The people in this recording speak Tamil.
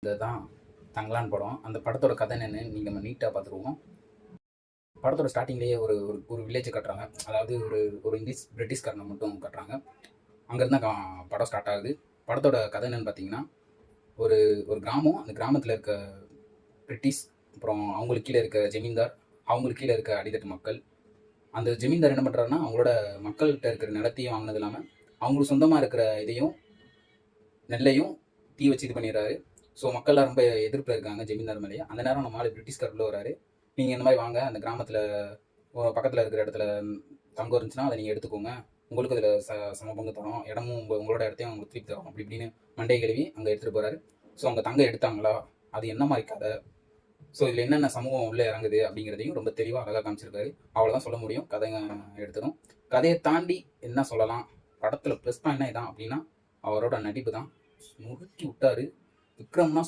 இதுதான் தங்கலான் படம். அந்த படத்தோட கதை என்னன்னு இன்னைக்கு நம்ம நீட்டாக பார்த்துருவோம். படத்தோட ஸ்டார்டிங்லேயே ஒரு ஒரு ஒரு வில்லேஜை காட்டுறாங்க. அதாவது ஒரு ஒரு பிரிட்டிஷ்காரனை மட்டும் காட்டுறாங்க. அங்கேருந்து தான் படம் ஸ்டார்ட் ஆகுது. படத்தோட கதை என்னன்னு பார்த்தீங்கன்னா, ஒரு ஒரு கிராமம். அந்த கிராமத்தில் இருக்க பிரிட்டிஷ், அப்புறம் அவங்களுக்கு கீழே இருக்க ஜமீன்தார், அவங்களுக்கு கீழே இருக்க அடித்தட்டு மக்கள். அந்த ஜமீன்தார் என்ன பண்ணுறாருன்னா, அவங்களோட மக்கள்கிட்ட இருக்கிற நிலத்தையும் வாங்கினது இல்லாமல் அவங்களுக்கு சொந்தமாக இருக்கிற இதையும் நெல்லையும் தீ வச்சு இது பண்ணிடுறாரு. ஸோ மக்கள்லாம் ரொம்ப எதிர்ப்பில் இருக்காங்க ஜமீன்தார் மேலேயே. அந்த நேரம் நம்ம ஆளு பிரிட்டிஷ்கார் உள்ள வராரு. நீங்கள் இந்த மாதிரி வாங்க, அந்த கிராமத்தில் பக்கத்தில் இருக்கிற இடத்துல தங்கம் இருந்துச்சுன்னா அதை நீங்கள் எடுத்துக்கோங்க, உங்களுக்கு அதில் சம பங்கு தரோம், இடமும் உங்களோட இடத்தையும் உங்களுக்கு திருப்பி தரோம் அப்படி இப்படின்னு மண்டை கழுவி அங்கே எடுத்துகிட்டு போகிறாரு. ஸோ அவங்க தங்கம் எடுத்தாங்களா, அது என்ன மாதிரி கதை, ஸோ இதில் என்னென்ன சமூகம் உள்ளே இறங்குது அப்படிங்கிறதையும் ரொம்ப தெளிவாக அழகாக காமிச்சிருக்காரு. அவ்வளோதான் சொல்ல முடியும். கதைங்க எடுத்துடும். கதையை தாண்டி என்ன சொல்லலாம், படத்தில் ப்ளஸ் பாயிண்ட் இதான் அப்படின்னா அவரோட நடிப்பு தான். முறுக்கி விட்டாரு விக்ரம்னா.